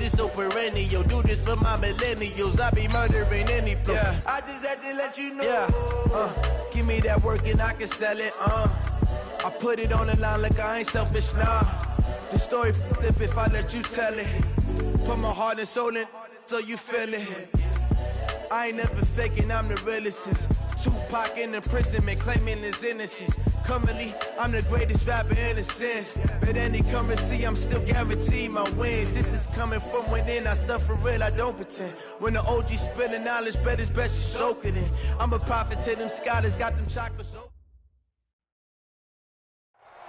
this so perennial. Do this for my millennials. I be murdering any flow. Yeah. I just had to let you know. Yeah. Give me that work and I can sell it. I put it on the line like I ain't selfish, nah. The story flip if I let you tell it. Put my heart and soul in so you feel it. I ain't never faking, I'm the realest since Tupac in imprisonment, claiming his innocence. Currently, I'm the greatest rapper in a sense. But any currency, I'm still guaranteed my wins. This is coming from within, I stuff for real, I don't pretend. When the OG spilling knowledge, bet it's best you soak it in. I'm a prophet to them scholars, got them chocolates.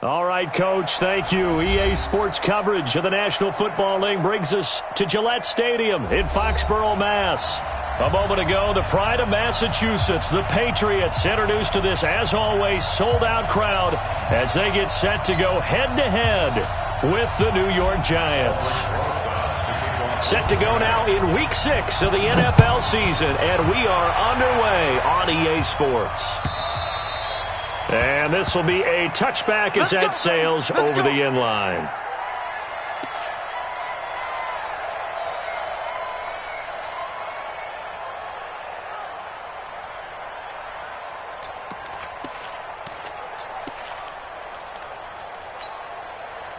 All right, Coach, thank you. EA Sports coverage of the National Football League brings us to Gillette Stadium in Foxborough, Mass. A moment ago, the pride of Massachusetts, the Patriots, introduced to this, as always, sold-out crowd as they get set to go head-to-head with the New York Giants. Set to go now in Week 6 of the NFL season, and we are underway on EA Sports. And this will be a touchback as that sails over the end line.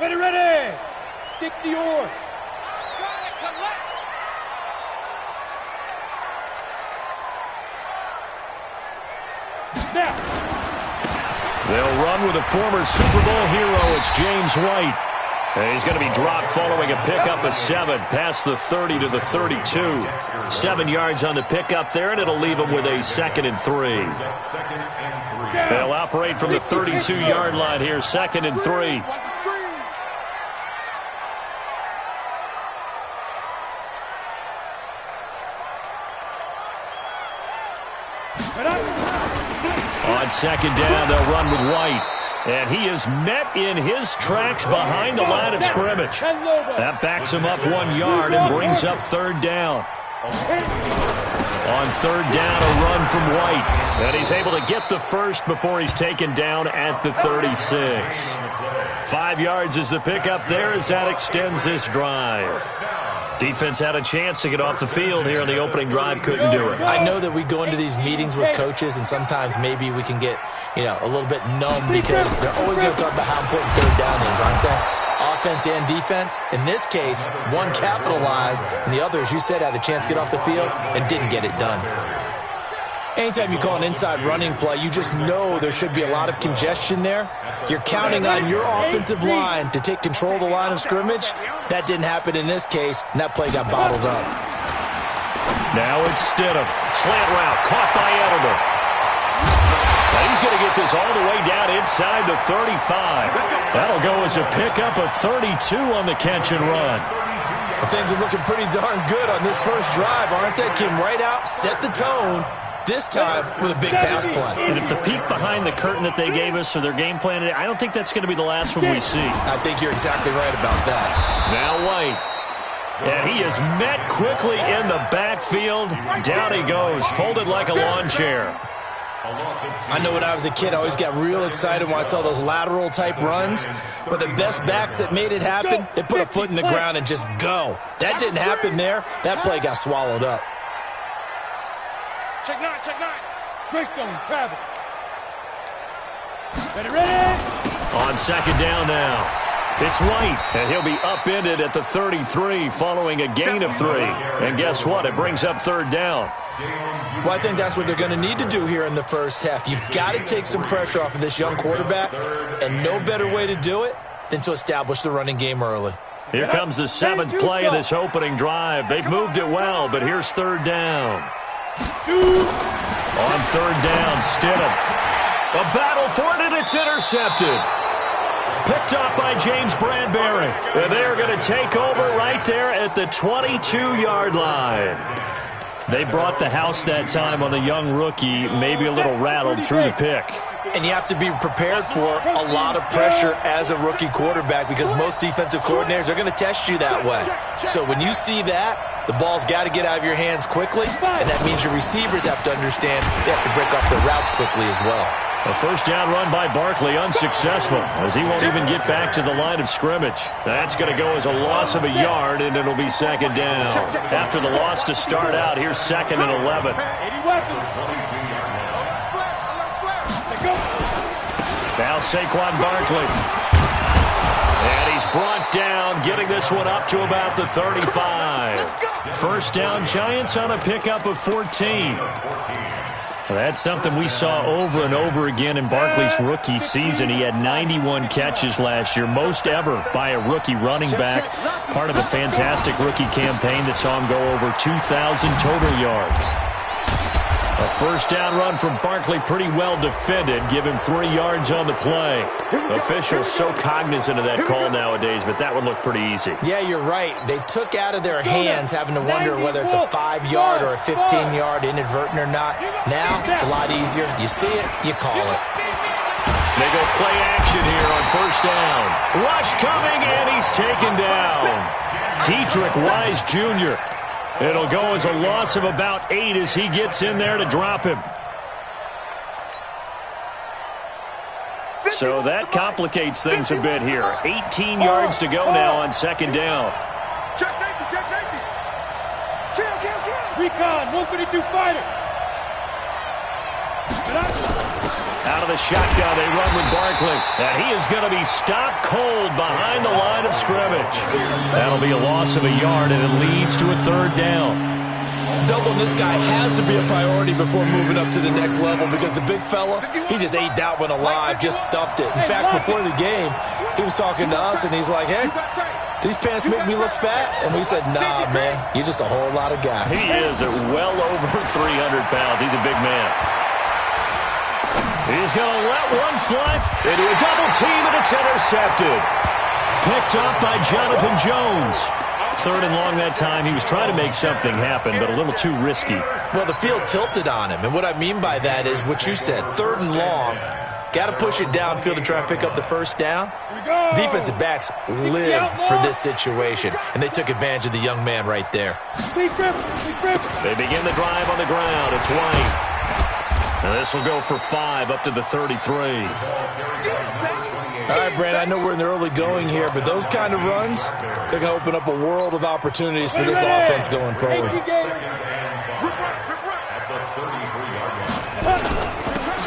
Ready, 60 yards. Now. They'll run with a former Super Bowl hero. It's James White. And he's going to be dropped following a pickup of 7 past the 30 to the 32. 7 yards on the pickup there, and it'll leave him with a 2nd and 3. They'll operate from the 32-yard line here, 2nd and 3. On 2nd down, they'll run with White. And he is met in his tracks behind the line of scrimmage. That backs him up 1 yard and brings up 3rd down. On 3rd down, a run from White. And he's able to get the first before he's taken down at the 36. 5 yards is the pickup there as that extends this drive. Defense had a chance to get off the field here on the opening drive, couldn't do it. I know that we go into these meetings with coaches, and sometimes maybe we can get, a little bit numb because they're always going to talk about how important 3rd down is, aren't they? Offense and defense. In this case, one capitalized, and the other, as you said, had a chance to get off the field and didn't get it done. Anytime you call an inside running play, you just know there should be a lot of congestion there. You're counting on your offensive line to take control of the line of scrimmage. That didn't happen in this case, and that play got bottled up. Now it's Stidham. Slant route, caught by Edelman. Now he's going to get this all the way down inside the 35. That'll go as a pickup of 32 on the catch and run. Well, things are looking pretty darn good on this first drive, aren't they? Came right out, set the tone. This time with a big pass play. And if the peek behind the curtain that they gave us or their game plan, I don't think that's going to be the last one we see. I think you're exactly right about that. Now White. And he is met quickly in the backfield. Down he goes, folded like a lawn chair. I know when I was a kid, I always got real excited when I saw those lateral-type runs. But the best backs that made it happen, they put a foot in the ground and just go. That didn't happen there. That play got swallowed up. Check 9. Greystone, travel. Ready. On 2nd down now. It's White, and he'll be upended at the 33 following a gain of 3. And guess what? It brings up 3rd down. Well, I think that's what they're going to need to do here in the first half. You've got to take some pressure off of this young quarterback, and no better way to do it than to establish the running game early. Here comes the 7th play of this opening drive. They've moved it well, but here's 3rd down. On 3rd down, Stidham. A battle for it, and it's intercepted. Picked up by James Bradbury. And they're going to take over right there at the 22-yard line. They brought the house that time on the young rookie, maybe a little rattled through the pick. And you have to be prepared for a lot of pressure as a rookie quarterback because most defensive coordinators are going to test you that way. So when you see that, the ball's got to get out of your hands quickly, and that means your receivers have to understand they have to break off their routes quickly as well. A first down run by Barkley, unsuccessful, as he won't even get back to the line of scrimmage. That's going to go as a loss of a yard, and it'll be second down. After the loss to start out, here's 2nd and 11. Now Saquon Barkley. And he's brought down, getting this one up to about the 35. First down, Giants on a pickup of 14. Well, that's something we saw over and over again in Barkley's rookie season. He had 91 catches last year, most ever by a rookie running back. Part of a fantastic rookie campaign that saw him go over 2,000 total yards. A first down run from Barkley, pretty well defended. Give him 3 yards on the play. Officials so cognizant of that call nowadays, but that would look pretty easy. Yeah, you're right. They took out of their hands having to wonder whether it's a 5-yard or a 15-yard inadvertent or not. Now, it's a lot easier. You see it, you call it. They go play action here on first down. Rush coming, and he's taken down. Dietrich Wise Jr. It'll go as a loss of about 8 as he gets in there to drop him. So that complicates things a bit here. 18 yards to go now on second down. Check safety, check safety. Kill. Recon, 152 fighter. Out of the shotgun, they run with Barkley. And he is going to be stopped cold behind the line of scrimmage. That'll be a loss of a yard, and it leads to a third down. Doubling this guy has to be a priority before moving up to the next level because the big fella, he just ate that one alive, just stuffed it. In fact, before the game, he was talking to us, and he's like, hey, these pants make me look fat. And we said, nah, man, you're just a whole lot of guy. He is at well over 300 pounds. He's a big man. He's going to let one fly into a double team, and it's intercepted. Picked up by Jonathan Jones. 3rd and long that time. He was trying to make something happen, but a little too risky. Well, the field tilted on him, and what I mean by that is what you said, 3rd and long. Got to push it downfield to try and pick up the first down. Defensive backs live for this situation, and they took advantage of the young man right there. They begin the drive on the ground. It's White. And this will go for 5 up to the 33. All right, Brand, I know we're in the early going here, but those kind of runs, they're going to open up a world of opportunities for this offense going forward.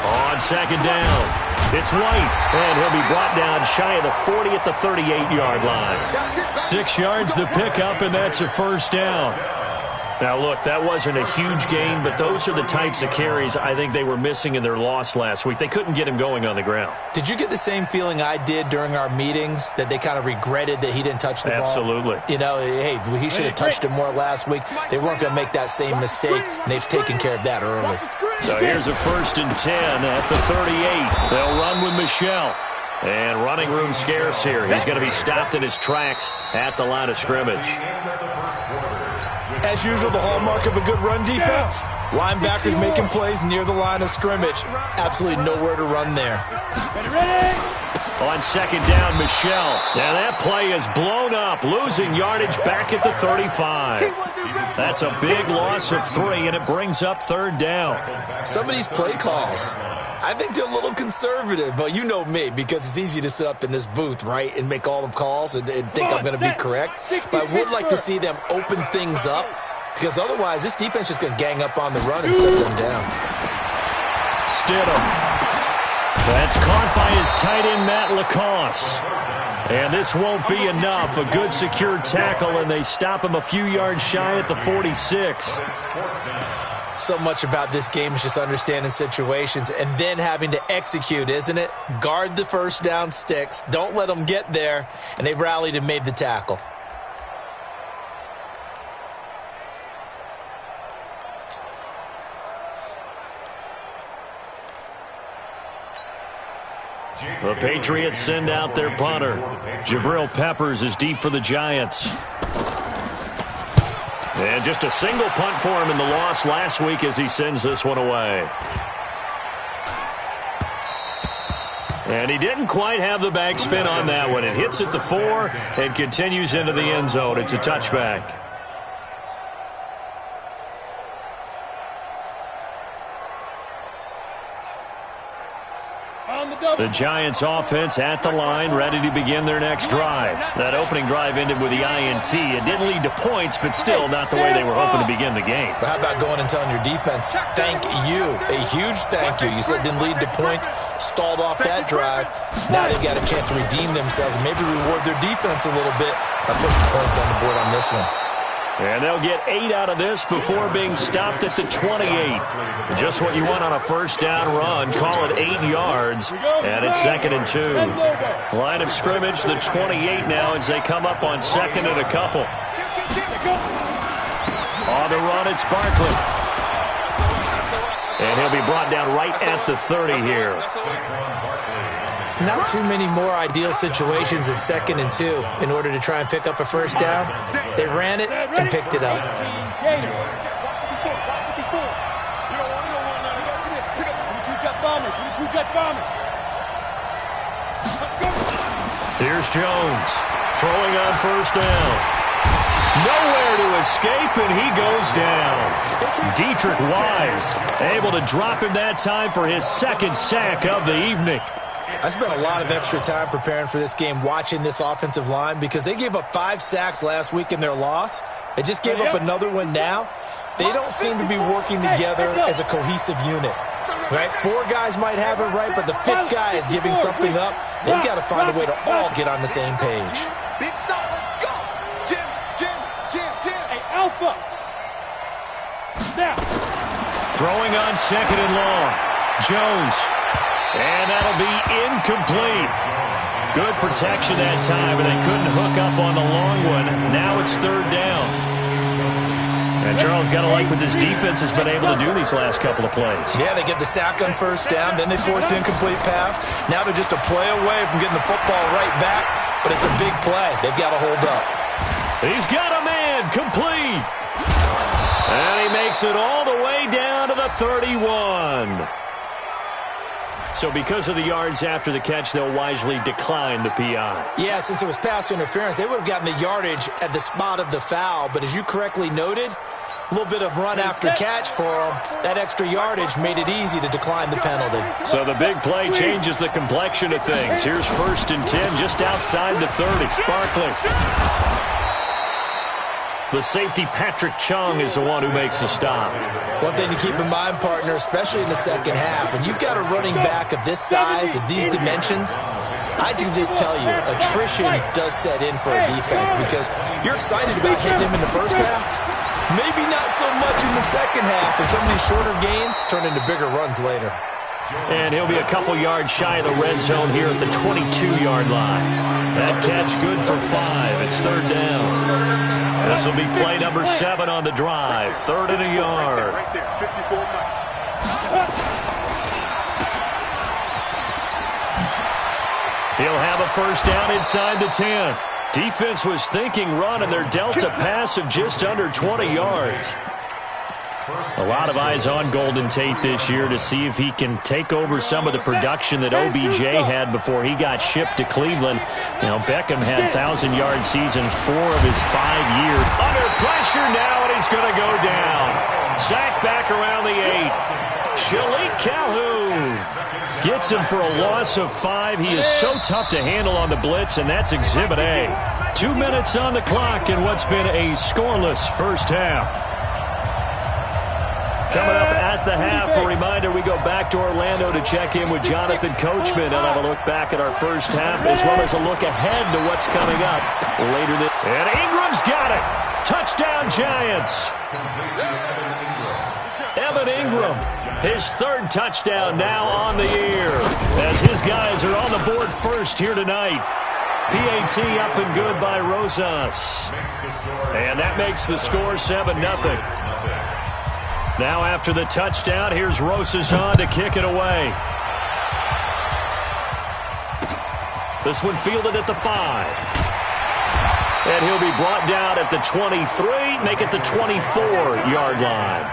On second down, it's White, and he'll be brought down shy of the 40 at the 38-yard line. 6 yards the pickup, and that's a first down. Now, look, that wasn't a huge gain, but those are the types of carries I think they were missing in their loss last week. They couldn't get him going on the ground. Did you get the same feeling I did during our meetings, that they kind of regretted that he didn't touch the ball? Absolutely. You know, hey, he should have touched it more last week. They weren't going to make that same mistake, and they've taken care of that early. So here's a 1st and 10 at the 38. They'll run with Michelle. And running room scarce here. He's going to be stopped in his tracks at the line of scrimmage. As usual, the hallmark of a good run defense, linebackers making plays near the line of scrimmage. Absolutely nowhere to run there. On second down, Michelle. And that play is blown up, losing yardage back at the 35. That's a big loss of 3, and it brings up 3rd down. Some of these play calls, I think they're a little conservative, but you know me, because it's easy to sit up in this booth, right, and make all the calls and think I'm going to be correct. But I would like to see them open things up, because otherwise this defense is going to gang up on the run and set them down. Stidham. That's caught by his tight end, Matt Lacoste. And this won't be enough. A good secure tackle, and they stop him a few yards shy at the 46. So much about this game is just understanding situations and then having to execute, isn't it? Guard the first down sticks. Don't let them get there. And they've rallied and made the tackle. The Patriots send out their punter. Jabril Peppers is deep for the Giants. And just a single punt for him in the loss last week as he sends this one away. And he didn't quite have the backspin on that one. It hits at the 4 and continues into the end zone. It's a touchback. The Giants offense at the line, ready to begin their next drive. That opening drive ended with the INT. It didn't lead to points, but still not the way they were hoping to begin the game. But how about going and telling your defense, thank you, a huge thank you. You said it didn't lead to points, stalled off that drive. Now they've got a chance to redeem themselves and maybe reward their defense a little bit by putting some points on the board on this one. And they'll get 8 out of this before being stopped at the 28. Just what you want on a first down run. Call it 8 yards, and it's 2nd and 2. Line of scrimmage, the 28 now as they come up on 2nd and a couple. On the run, it's Barkley. And he'll be brought down right at the 30 here. Not too many more ideal situations at 2nd and 2 in order to try and pick up a first down. They ran it and picked it up. Here's Jones throwing on first down. Nowhere to escape, and he goes down. Dietrich Wise able to drop him that time for his 2nd sack of the evening. I spent a lot of extra time preparing for this game watching this offensive line because they gave up 5 sacks last week in their loss. They just gave up another one now. They don't seem to be working together as a cohesive unit. Right? 4 guys might have it right, but the 5th guy is giving something up. They've got to find a way to all get on the same page. Big stop, let's go. Jim. Hey, Alpha. Now. Throwing on 2nd and long. Jones. And that'll be incomplete. Good protection that time, and they couldn't hook up on the long one. Now it's 3rd down. And Charles got to like what this defense has been able to do these last couple of plays. Yeah, they get the sack on first down, then they force an incomplete pass. Now they're just a play away from getting the football right back, but it's a big play. They've got to hold up. He's got a man, complete. And he makes it all the way down to the 31. So because of the yards after the catch, they'll wisely decline the PI. Yeah, since it was pass interference, they would have gotten the yardage at the spot of the foul. But as you correctly noted, a little bit of run after catch for them. That extra yardage made it easy to decline the penalty. So the big play changes the complexion of things. Here's 1st and 10 just outside the 30. Barkley. The safety, Patrick Chung, is the one who makes the stop. One thing to keep in mind, partner, especially in the second half, when you've got a running back of this size, of these dimensions, I can just tell you, attrition does set in for a defense because you're excited about hitting him in the first half. Maybe not so much in the second half, and some of these shorter gains turn into bigger runs later. And he'll be a couple yards shy of the red zone here at the 22-yard line. That catch good for 5. It's 3rd down. This will be play number 7 on the drive. 3rd and a yard. He'll have a first down inside the 10. Defense was thinking run, and they're dealt a pass of just under 20 yards. A lot of eyes on Golden Tate this year to see if he can take over some of the production that OBJ had before he got shipped to Cleveland. You know, Beckham had 1,000-yard seasons 4 of his 5 years. Under pressure now, and he's going to go down. Sacked back around the 8. Shalik Calhoun gets him for a loss of 5. He is so tough to handle on the blitz, and that's Exhibit A. 2 minutes on the clock in what's been a scoreless first half. Coming up at the half, a reminder, we go back to Orlando to check in with Jonathan Coachman and have a look back at our first half as well as a look ahead to what's coming up later this. And Ingram's got it. Touchdown, Giants. Evan Ingram, his 3rd touchdown now on the year as his guys are on the board first here tonight. PAT up and good by Rosas. And that makes the score 7-0. Now after the touchdown, here's Rosas on to kick it away. This one fielded at the 5. And he'll be brought down at the 23, make it the 24-yard line.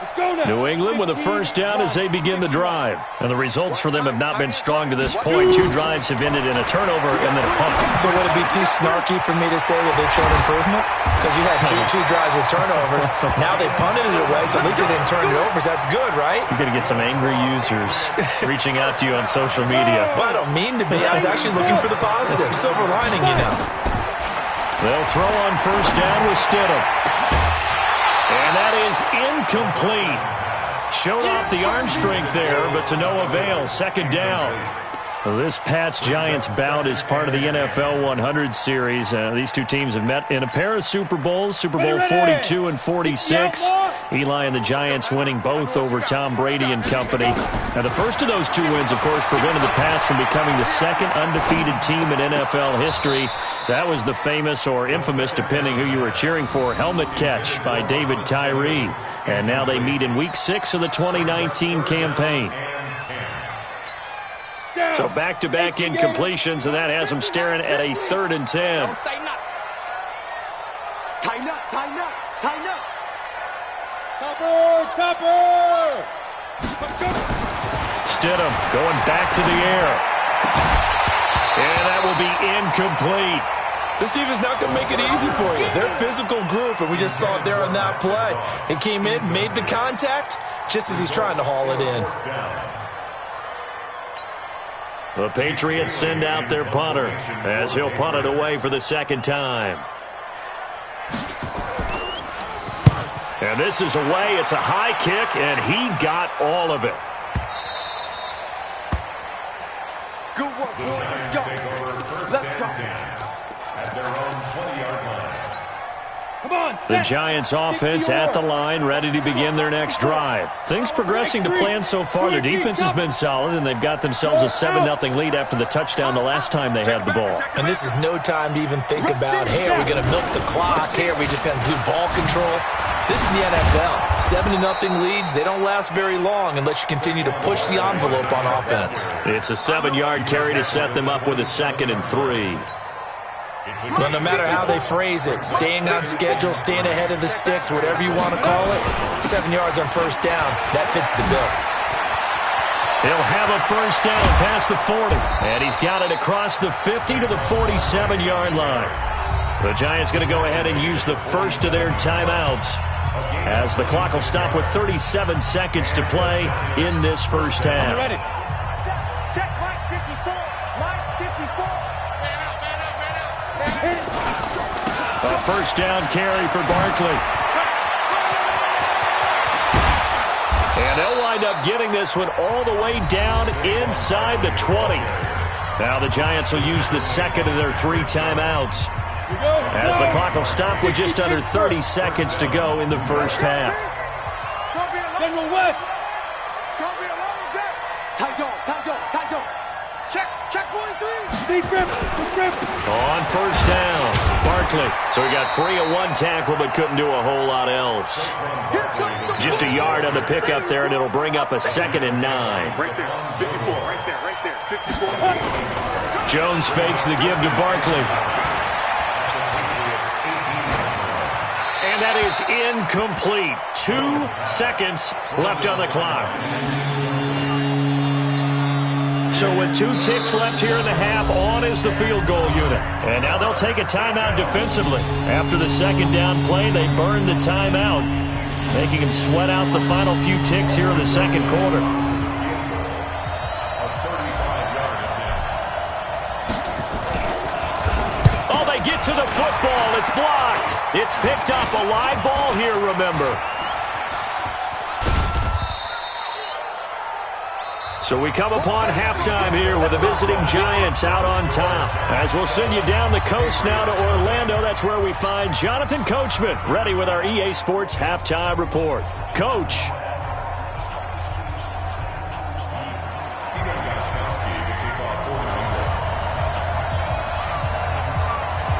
Let's go. New England with a first down as they begin the drive. And the results for them have not been strong to this point. 2 drives have ended in a turnover and then a punt. So would it be too snarky for me to say that they've shown improvement? Because you had two drives with turnovers. Now they punted it away, so at least they didn't turn it over. So that's good, right? You're going to get some angry users reaching out to you on social media. Well, I don't mean to be. I was actually looking for the positive. Silver lining, you know. They'll throw on first down with Stidham. And that is incomplete. Showed off the arm strength there, but to no avail. Second down. This Pats-Giants bout is part of the NFL 100 series. These two teams have met in a pair of Super Bowls, Super Bowl 42 and 46. Eli and the Giants winning both over Tom Brady and company. Now, the first of those 2 wins, of course, prevented the Pats from becoming the second undefeated team in NFL history. That was the famous or infamous, depending who you were cheering for, helmet catch by David Tyree. And now they meet in Week 6 of the 2019 campaign. So back-to-back incompletions, and that has them staring at a 3rd and 10. Don't say nothing. Tighten up, tighten up, tighten up. Topper! Stidham going back to the air. And that will be incomplete. This defense is not going to make it easy for you. They're a physical group, and we just saw it there on that play. It came in, made the contact, just as he's trying to haul it in. The Patriots send out their punter as he'll punt it away for the second time. And this is away. It's a high kick, and he got all of it. Good work, boy. Let's go. Let's go. At their own 20-yard line. Come on, the Giants offense at the line, ready to begin their next drive. Things progressing to plan so far. Their defense has been solid, and they've got themselves a 7-0 lead after the touchdown the last time they had the ball. And this is no time to even think about, hey, are we going to milk the clock? Hey, are we just going to do ball control? This is the NFL. 7-0 leads, they don't last very long unless you continue to push the envelope on offense. It's a 7-yard carry to set them up with a 2nd and 3. Well, no matter how they phrase it, staying on schedule, staying ahead of the sticks, whatever you want to call it, 7 yards on first down, that fits the bill. He'll have a first down past the 40, and he's got it across the 50 to the 47-yard line. The Giants going to go ahead and use the first of their timeouts as the clock will stop with 37 seconds to play in this first half. Ready. Check Mike 54. Mike 54. A first down carry for Barkley. And they'll wind up getting this one all the way down inside the 20. Now the Giants will use the second of their 3 timeouts as the clock will stop with just under 30 seconds to go in the first half. General West. It's going to be a long day. Tight go. Check 43. Deep grip. On first down, Barkley. So he got free of 1 tackle but couldn't do a whole lot else. Just a yard on the pickup there, and it'll bring up a 2nd and 9. Right there. 54. Right there. 54. Jones fakes the give to Barkley. And that is incomplete. 2 seconds left on the clock. So with 2 ticks left here in the half, on is the field goal unit. And now they'll take a timeout defensively. After the second down play, they burn the timeout, making them sweat out the final few ticks here in the second quarter. Oh, they get to the football. It's blocked. It's picked up. A live ball here, remember. So we come upon halftime here with the visiting Giants out on top. As we'll send you down the coast now to Orlando, that's where we find Jonathan Coachman, ready with our EA Sports Halftime Report. Coach.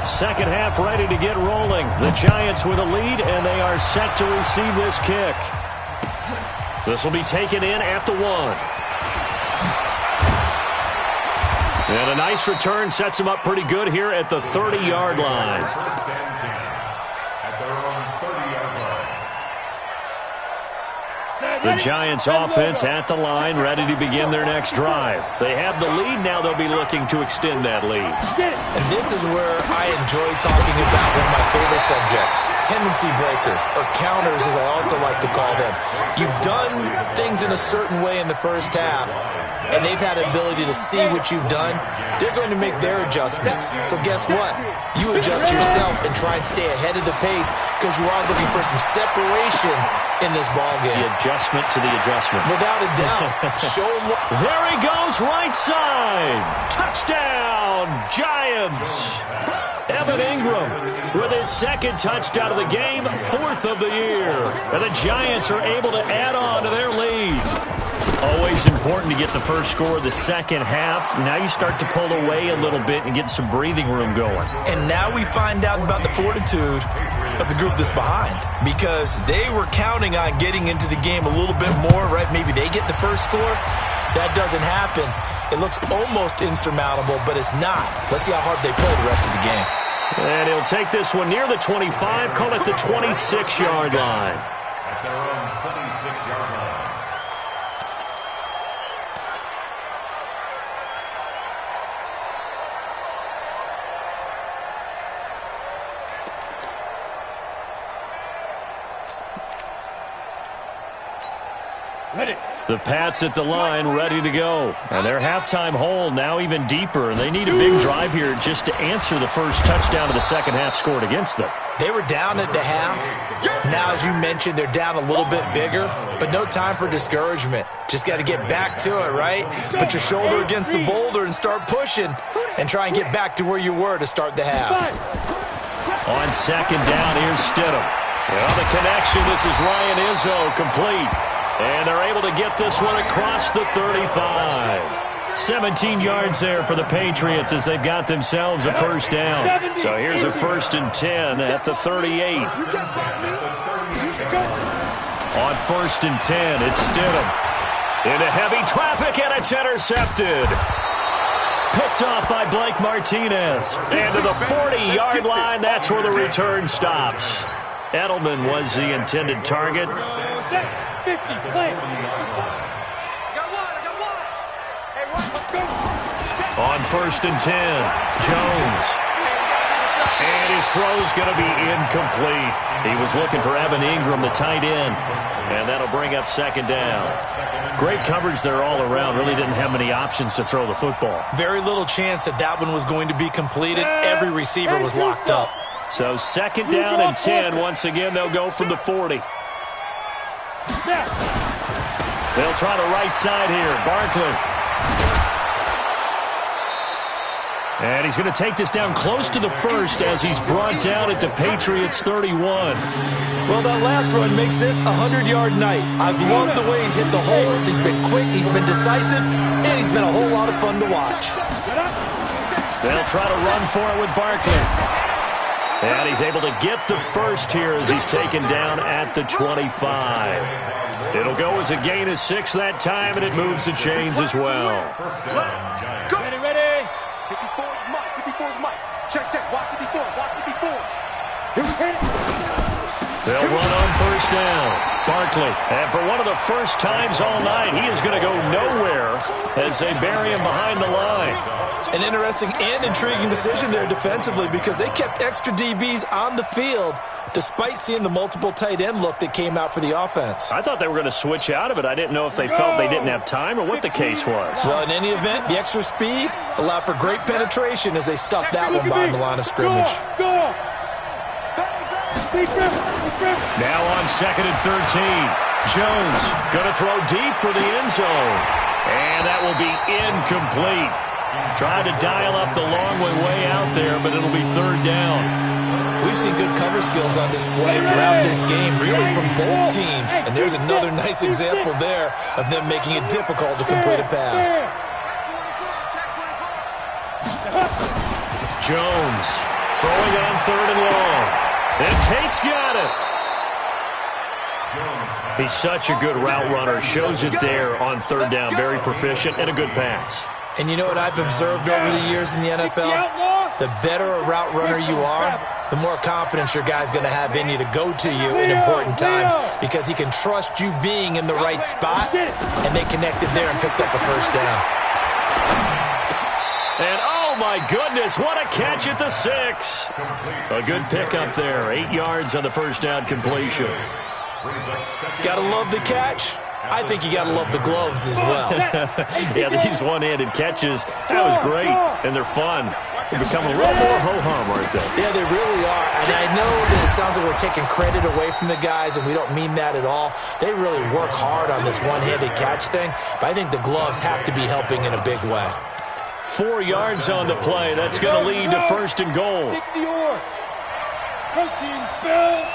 Second half ready to get rolling. The Giants with a lead, and they are set to receive this kick. This will be taken in at the 1. And a nice return sets him up pretty good here at the 30-yard line. At their own 30-yard line. The Giants offense at the line, ready to begin their next drive. They have the lead. Now they'll be looking to extend that lead. And this is where I enjoy talking about one of my favorite subjects, tendency breakers, or counters as I also like to call them. You've done things in a certain way in the first half, and they've had an ability to see what you've done. They're going to make their adjustments. So guess what? You adjust yourself and try and stay ahead of the pace because you are looking for some separation in this ballgame. The adjustment to the adjustment. Without a doubt. Show them what. There he goes, right side. Touchdown, Giants. Evan Ingram with his second touchdown of the game, 4th of the year. And the Giants are able to add on to their lead. Always important to get the first score of the second half. Now you start to pull away a little bit and get some breathing room going. And now we find out about the fortitude of the group that's behind, because they were counting on getting into the game a little bit more, right? Maybe they get the first score. That doesn't happen. It looks almost insurmountable, but it's not. Let's see how hard they play the rest of the game. And he'll take this one near the 25, call it the 26-yard line. At their own 26-yard line. The Pats at the line, ready to go. And their halftime hole now even deeper. And they need a big drive here just to answer the first touchdown of the second half scored against them. They were down at the half. Now, as you mentioned, they're down a little bit bigger, but no time for discouragement. Just got to get back to it, right? Put your shoulder against the boulder and start pushing and try and get back to where you were to start the half. On second down, here's Stidham. Well, the connection, this is Ryan Izzo, complete. And they're able to get this one across the 35. 17 yards there for the Patriots as they've got themselves a first down. So here's a 1st and 10 at the 38. On 1st and 10, it's Stidham. Into heavy traffic, and it's intercepted. Picked off by Blake Martinez. And to the 40-yard line, that's where the return stops. Edelman was the intended target. 50, play. On 1st and 10, Jones. And his throw's going to be incomplete. He was looking for Evan Ingram, the tight end. And that'll bring up second down. Great coverage there all around. Really didn't have many options to throw the football. Very little chance that that one was going to be completed. Every receiver was locked up. So second down and 10. Once again, they'll go from the 40. They'll try the right side here. Barkley. And he's going to take this down close to the first as he's brought down at the Patriots 31. Well, that last run makes this a 100-yard night. I've loved the way he's hit the holes. He's been quick, he's been decisive, and he's been a whole lot of fun to watch. They'll try to run for it with Barkley. And he's able to get the first here as he's taken down at the 25. It'll go as a gain of 6 that time, and it moves the chains as well. Ready, ready. 54 is Mike. 54 is Mike. Check, check. Watch 54. Watch 54. Here we go. They'll run on first down. Barkley. And for one of the first times all night, he is going to go nowhere as they bury him behind the line. An interesting and intriguing decision there defensively because they kept extra DBs on the field despite seeing the multiple tight end look that came out for the offense. I thought they were going to switch out of it. I didn't know if they felt they didn't have time or what the case was. Well, in any event, the extra speed allowed for great penetration as they stuffed that one behind the line of scrimmage. Now on 2nd and 13. Jones going to throw deep for the end zone. And that will be incomplete. Trying to dial up the long way out there, but it'll be 3rd down. We've seen good cover skills on display throughout this game, really from both teams. And there's another nice example there of them making it difficult to complete a pass. Jones throwing on 3rd and long. And Tate's got it. He's such a good route runner. Shows it there on 3rd down. Very proficient and a good pass. And you know what I've observed over the years in the NFL? The better a route runner you are, the more confidence your guy's going to have in you to go to you in important times because he can trust you being in the right spot, and they connected there and picked up a first down. And oh my goodness, what a catch at the 6. A good pickup there, 8 yards on the first down completion. Gotta love the catch. I think you gotta love the gloves as well. Yeah, these one-handed catches, that was great, and they're fun. They're becoming a little more ho-hum, aren't they? Yeah, they really are. And I know that it sounds like we're taking credit away from the guys, and we don't mean that at all. They really work hard on this one-handed catch thing, but I think the gloves have to be helping in a big way. 4 yards on the play. That's going to lead to first and goal. 60 or protein spill.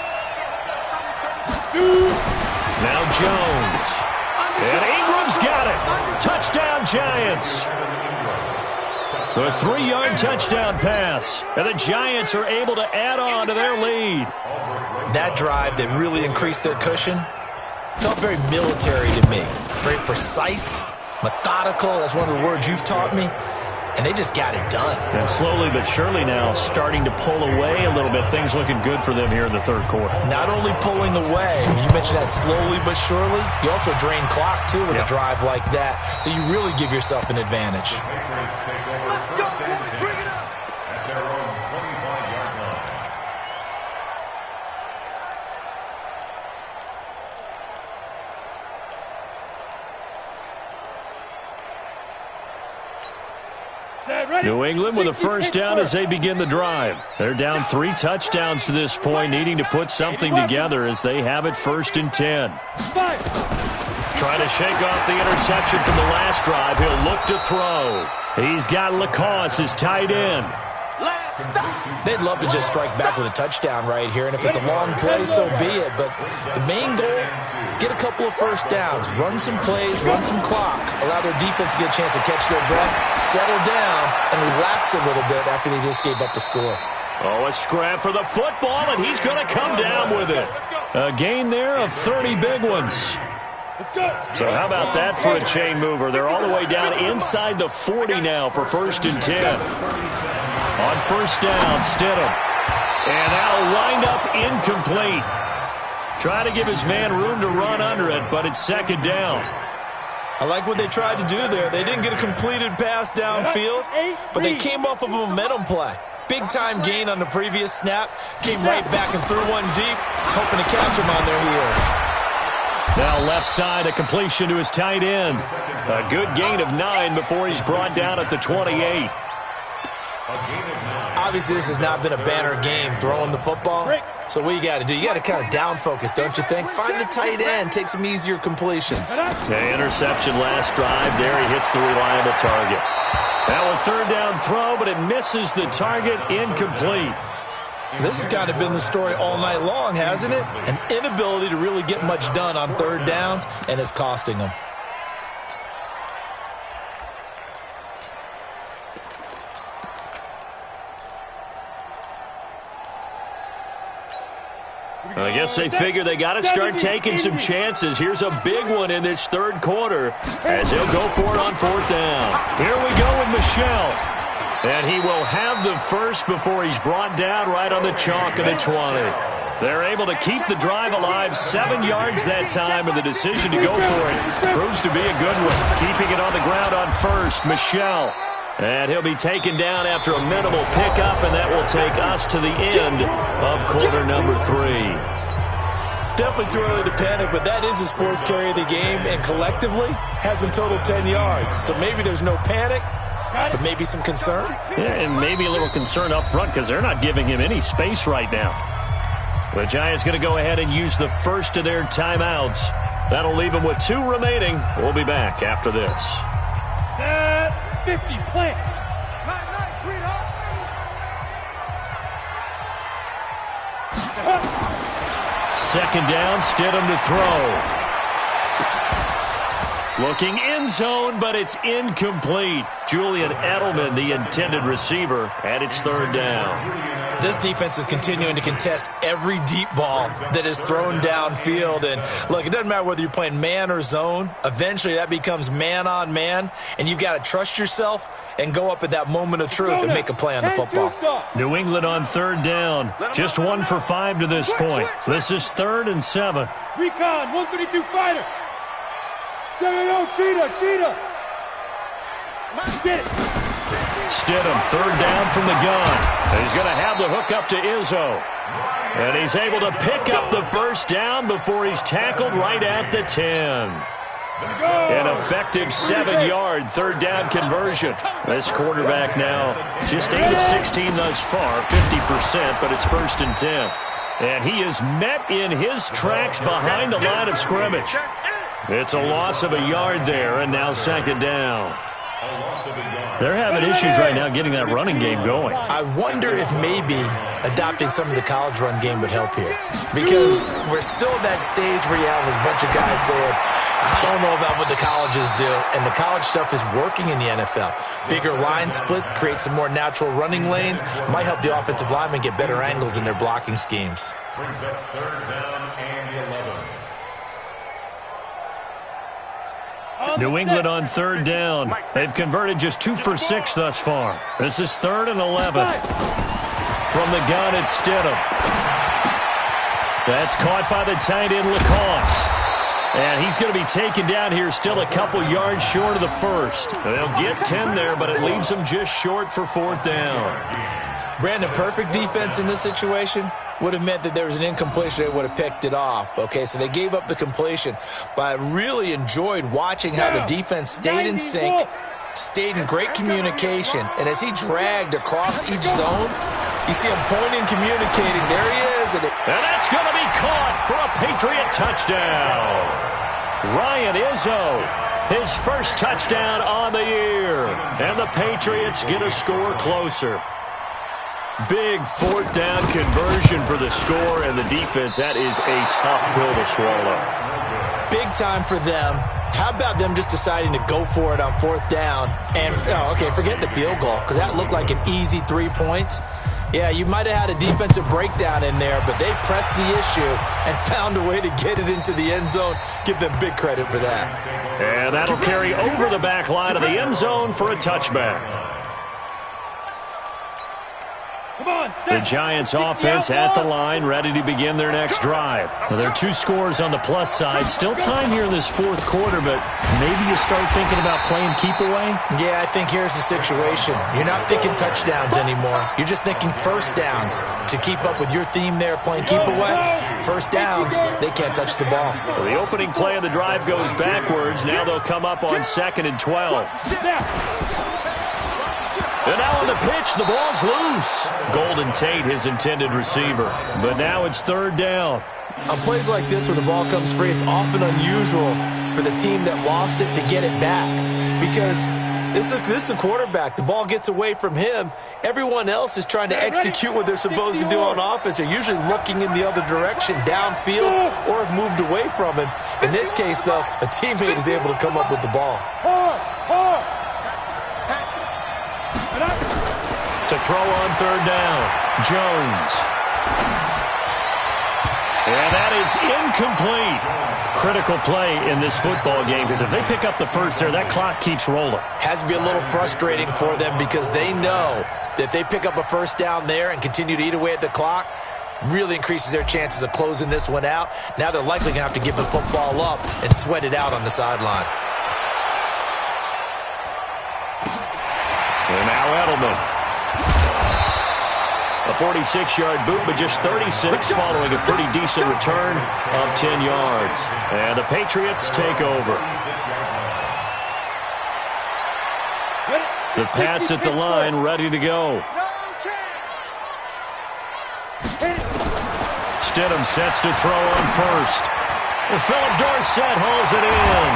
2. Now Jones. And Ingram's got it. Touchdown, Giants. A 3-yard touchdown pass. And the Giants are able to add on to their lead. That drive that really increased their cushion felt very military to me. Very precise, methodical. That's one of the words you've taught me. And they just got it done. And slowly but surely now starting to pull away a little bit. Things looking good for them here in the third quarter. Not only pulling away, you mentioned that slowly but surely, you also drain clock, too, with a drive like that. So you really give yourself an advantage. Let's go, boys. Bring it up. At their own 25-yard line. New England with a first down as they begin the drive. They're down 3 touchdowns to this point, needing to put something together as they have it 1st and 10. Trying to shake off the interception from the last drive. He'll look to throw. He's got Lacoste, his tight end. They'd love to just strike back with a touchdown right here, and if it's a long play, so be it. But the main goal, get a couple of first downs, run some plays, run some clock, allow their defense to get a chance to catch their breath, settle down, and relax a little bit after they just gave up a score. Oh, a scrap for the football, and he's going to come down with it. A gain there of 30 big ones. So how about that for a chain mover? They're all the way down inside the 40 now for 1st and 10. On first down, Stidham. And that'll wind up incomplete. Try to give his man room to run under it, but it's 2nd down. I like what they tried to do there. They didn't get a completed pass downfield, but they came off of a momentum play. Big-time gain on the previous snap. Came right back and threw one deep, hoping to catch him on their heels. Now left side, a completion to his tight end. A good gain of 9 before he's brought down at the 28. Obviously, this has not been a banner game throwing the football. So what you got to do, you got to kind of down focus, don't you think? Find the tight end, take some easier completions. The interception last drive. There he hits the reliable target. Now a 3rd down throw, but it misses the target, incomplete. This has kind of been the story all night long, hasn't it? An inability to really get much done on 3rd downs, and it's costing them. I guess they figure they got to start taking some chances. Here's a big one in this 3rd quarter as he'll go for it on 4th down. Here we go with Michel. And he will have the first before he's brought down right on the chalk of the 20. They're able to keep the drive alive, 7 yards that time, and the decision to go for it proves to be a good one. Keeping it on the ground on first, Michel. And he'll be taken down after a minimal pickup, and that will take us to the end of quarter number 3. Definitely too early to panic, but that is his 4th carry of the game, and collectively has in total 10 yards. So maybe there's no panic, but maybe some concern. Yeah, and maybe a little concern up front because they're not giving him any space right now. The Giants going to go ahead and use the first of their timeouts. That'll leave them with 2 remaining. We'll be back after this. Set 50, plant. Nice, sweetheart. Second down, Stidham to throw. Looking end zone, but it's incomplete. Julian Edelman, the intended receiver, and it's 3rd down. This defense is continuing to contest every deep ball that is thrown downfield. And look, it doesn't matter whether you're playing man or zone. Eventually that becomes man on man, and you've got to trust yourself and go up at that moment of truth and make a play on the football. New England on third down. Just 1 for 5 to this point. This is 3rd and 7. Recon, 132 fighter. Yo, cheetah. Get it. Stidham, 3rd down from the gun. He's going to have the hook up to Izzo. And he's able to pick up the first down before he's tackled right at the 10. An effective 7-yard 3rd down conversion. This quarterback now just 8 of 16 thus far, 50%, but it's 1st and 10. And he is met in his tracks behind the line of scrimmage. It's a loss of a yard there, and now 2nd down. They're having issues right now getting that running game going. I wonder if maybe adopting some of the college run game would help here. Because we're still at that stage where you have a bunch of guys saying, I don't know about what the colleges do. And the college stuff is working in the NFL. Bigger line splits, create some more natural running lanes. Might help the offensive linemen get better angles in their blocking schemes. Brings up 3rd down and 11. New England on 3rd down. They've converted just 2 for 6 thus far. This is 3rd and 11. From the gun, it's Stidham. That's caught by the tight end, Lacoste. And he's going to be taken down here still a couple yards short of the first. They'll get 10 there, but it leaves them just short for 4th down. Brandon, perfect defense in this situation would have meant that there was an incompletion. They would have picked it off. Okay, so they gave up the completion. But I really enjoyed watching how the defense stayed in sync, stayed in great communication. And as he dragged across each zone, you see him pointing, communicating. There he is. And that's going to be caught for a Patriot touchdown. Ryan Izzo, his first touchdown on the year. And the Patriots get a score closer. Big 4th down conversion for the score, and the defense, that is a tough pill to swallow. Big time for them. How about them just deciding to go for it on 4th down? And, okay, forget the field goal, because that looked like an easy 3 points. Yeah, you might have had a defensive breakdown in there, but they pressed the issue and found a way to get it into the end zone. Give them big credit for that. And that'll carry over the back line of the end zone for a touchback. The Giants offense at the line, ready to begin their next drive. Well, there are 2 scores on the plus side. Still time here in this 4th quarter, but maybe you start thinking about playing keep away? Yeah, I think here's the situation. You're not thinking touchdowns anymore. You're just thinking first downs. To keep up with your theme there, playing keep away, first downs, they can't touch the ball. So the opening play of the drive goes backwards. Now they'll come up on 2nd and 12. And now on the pitch, the ball's loose. Golden Tate, his intended receiver. But now it's 3rd down. On plays like this, when the ball comes free, it's often unusual for the team that lost it to get it back. Because this is the quarterback. The ball gets away from him. Everyone else is trying to execute what they're supposed to do on offense. They're usually looking in the other direction, downfield, or have moved away from him. In this case, though, a teammate is able to come up with the ball. To throw on 3rd down, Jones. And that is incomplete. Critical play in this football game, because if they pick up the first there, that clock keeps rolling. Has to be a little frustrating for them, because they know that if they pick up a first down there and continue to eat away at the clock, really increases their chances of closing this one out. Now they're likely going to have to give the football up and sweat it out on the sideline. And now Edelman. A 46-yard boot, but just 36 following a pretty decent return of 10 yards. And the Patriots take over. The Pats at the line, ready to go. Stidham sets to throw on first. And Philip Dorsett hauls it in.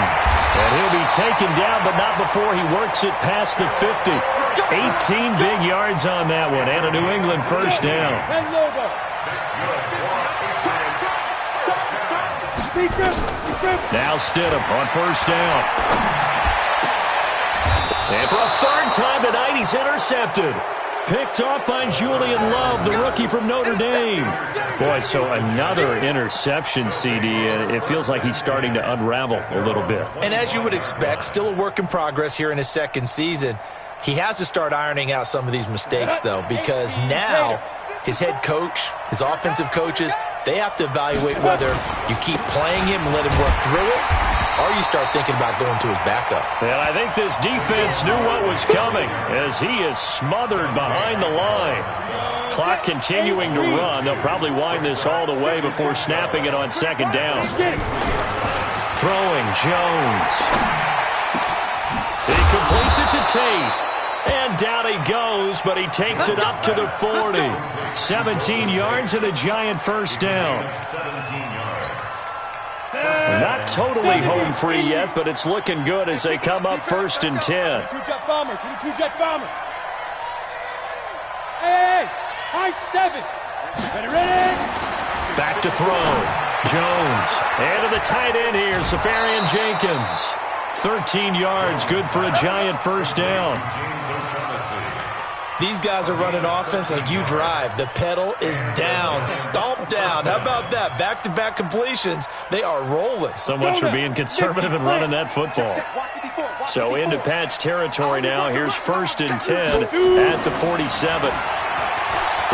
And he'll be taken down, but not before he works it past the 50. 18 big yards on that one, and a New England first down. Now Stidham on first down. And for a 3rd time tonight, he's intercepted. picked off by Julian Love, the rookie from Notre Dame. Boy, so another interception, CD, and it feels like he's starting to unravel a little bit. And as you would expect, still a work in progress here in his second season. He has to start ironing out some of these mistakes, though, because now his head coach, his offensive coaches, they have to evaluate whether you keep playing him and let him work through it, or you start thinking about going to his backup. And I think this defense knew what was coming as he is smothered behind the line. Clock continuing to run. They'll probably wind this all the way before snapping it on second down. Throwing Jones. He completes it to Tate. And down he goes, but he takes it up to the 40. 17 yards and a giant first down. 17 yards. Not totally home free yet, but it's looking good as they come up 1st and 10. Two-jet bomber. Two-jet bomber. Hey, high 7. Ready. Back to throw. Jones. And to the tight end here, Safarian Jenkins. 13 yards, good for a giant first down. These guys are running offense like you drive. The pedal is down, stomp down. How about that? Back-to-back completions. They are rolling. So much for being conservative and running that football. So into Pat's territory now. Here's 1st and 10 at the 47.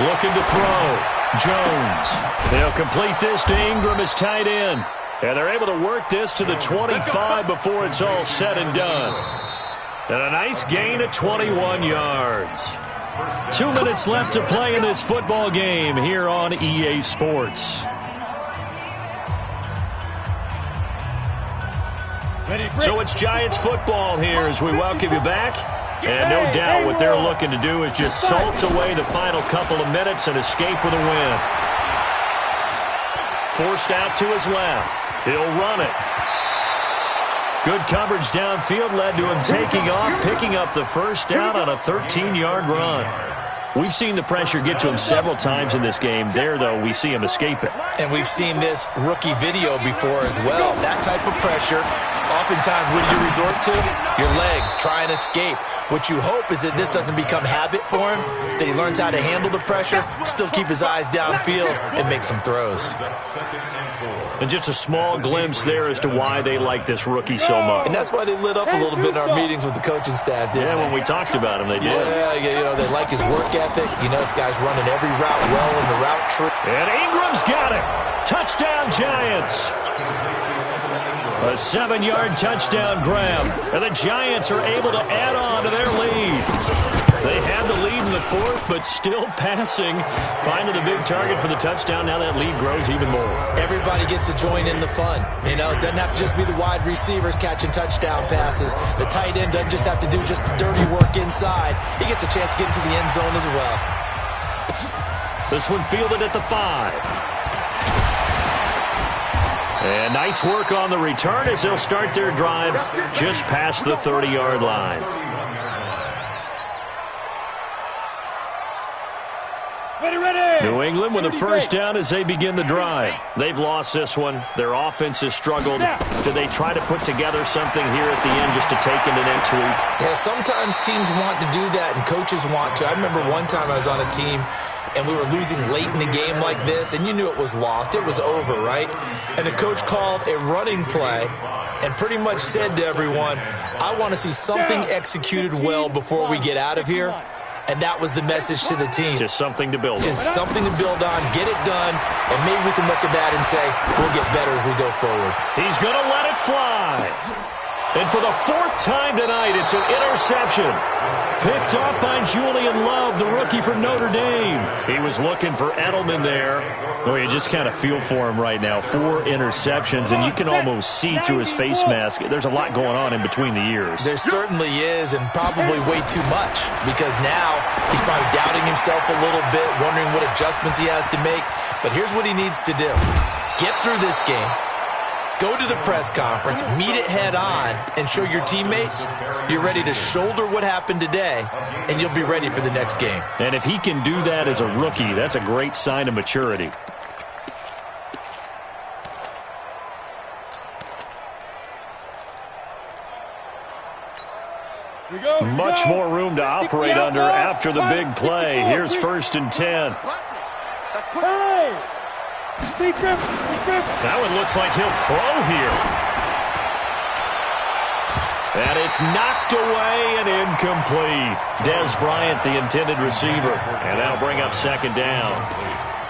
Looking to throw. Jones. They'll complete this to Ingram as tight end. And they're able to work this to the 25 before it's all said and done. And a nice gain of 21 yards. 2 minutes left to play in this football game here on EA Sports. So it's Giants football here as we welcome you back. And no doubt what they're looking to do is just salt away the final couple of minutes and escape with a win. Forced out to his left. He'll run it. Good coverage downfield led to him taking off, picking up the first down on a 13-yard run. We've seen the pressure get to him several times in this game. There, though, we see him escape it. And we've seen this rookie video before as well. That type of pressure, oftentimes, what do you resort to? Your legs, try and escape. What you hope is that this doesn't become habit for him, that he learns how to handle the pressure, still keep his eyes downfield, and make some throws. And just a small glimpse there as to why they like this rookie so much. And that's why they lit up a little bit in our meetings with the coaching staff, didn't they? When we talked about him, they did. Yeah, you know, they like his work ethic. You know, this guy's running every route well in the route tree. And Ingram's got it. Touchdown, Giants. A 7-yard touchdown grab. And the Giants are able to add on to their lead. They had the lead in the 4th, but still passing. Finding the big target for the touchdown. Now that lead grows even more. Everybody gets to join in the fun. You know, it doesn't have to just be the wide receivers catching touchdown passes. The tight end doesn't just have to do just the dirty work inside. He gets a chance to get into the end zone as well. This one fielded at the 5. And nice work on the return as they'll start their drive just past the 30-yard line. New England with a first down as they begin the drive. They've lost this one. Their offense has struggled. Do they try to put together something here at the end just to take into next week? Yeah, sometimes teams want to do that and coaches want to. I remember one time I was on a team and we were losing late in the game like this, and you knew it was lost. It was over, right? And the coach called a running play and pretty much said to everyone, I want to see something executed well before we get out of here. And that was the message to the team. Just something to build on. Just something to build on, get it done, and maybe we can look at that and say, we'll get better as we go forward. He's going to let it fly. And for the 4th time tonight, it's an interception. Picked off by Julian Love, the rookie from Notre Dame. He was looking for Edelman there. Oh, you just kind of feel for him right now. 4 interceptions, and you can almost see through his face mask. There's a lot going on in between the ears. There certainly is, and probably way too much, because now he's probably doubting himself a little bit, wondering what adjustments he has to make. But here's what he needs to do. Get through this game. Go to the press conference, meet it head on, and show your teammates you're ready to shoulder what happened today, and you'll be ready for the next game. And if he can do that as a rookie, that's a great sign of maturity. Much more room to operate under after the big play. Here's 1st and 10. That one looks like he'll throw here. And it's knocked away and incomplete. Des Bryant, the intended receiver. And that'll bring up 2nd down.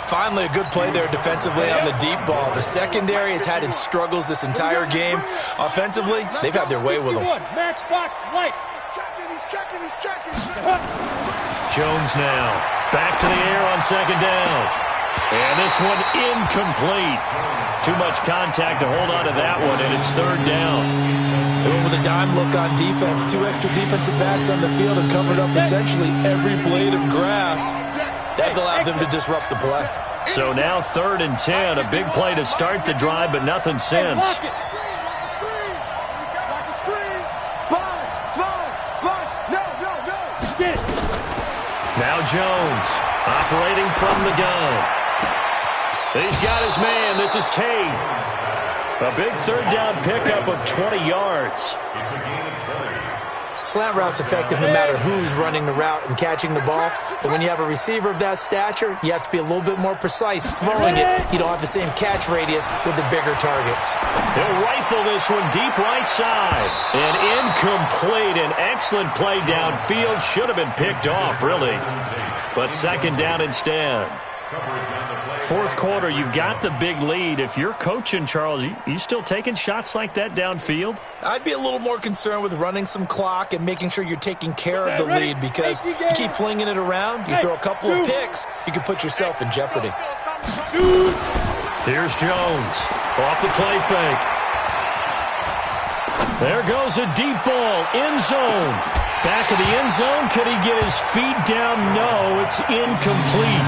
Finally, a good play there defensively on the deep ball. The secondary has had its struggles this entire game. Offensively, they've had their way with them. Jones now. Back to the air on 2nd down. And this one incomplete. Too much contact to hold on to that one, and it's 3rd down. They went with a dime look on defense. 2 extra defensive backs on the field and covered up essentially every blade of grass. That allowed them to disrupt the play. So now 3rd and 10. A big play to start the drive, but nothing since. Now Jones operating from the gun. He's got his man. This is Tate. A big 3rd down pickup of 20 yards. Slant route's effective no matter who's running the route and catching the ball. But when you have a receiver of that stature, you have to be a little bit more precise. Throwing it, you don't have the same catch radius with the bigger targets. He'll rifle this one deep right side. And incomplete. An excellent play downfield. Should have been picked off, really. But 2nd down instead. 4th quarter, you've got the big lead. If you're coaching, Charles, you still taking shots like that downfield? I'd be a little more concerned with running some clock and making sure you're taking care of the lead, because you keep flinging it around, you throw a couple of picks, you can put yourself in jeopardy. Here's Jones off the play fake. There goes a deep ball, end zone. Back of the end zone, could he get his feet down? No, it's incomplete.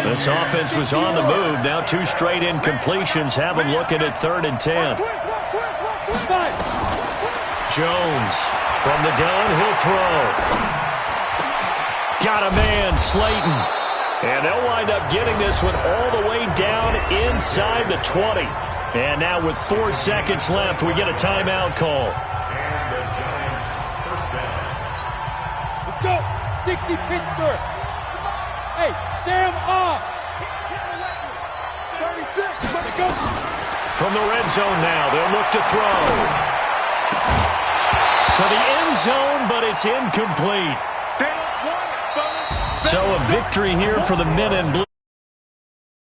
This offense was on the move. Now 2 straight incompletions have them looking at 3rd and 10. Jones from the gun. He'll throw. Got a man, Slayton. And they'll wind up getting this one all the way down inside the 20. And now with 4 seconds left, we get a timeout call. Let's go. 60 Pittsburgh. Hey, Sam off. 36. Let's go. From the red zone now, they'll look to throw. To the end zone, but it's incomplete. So a victory here for the men in blue.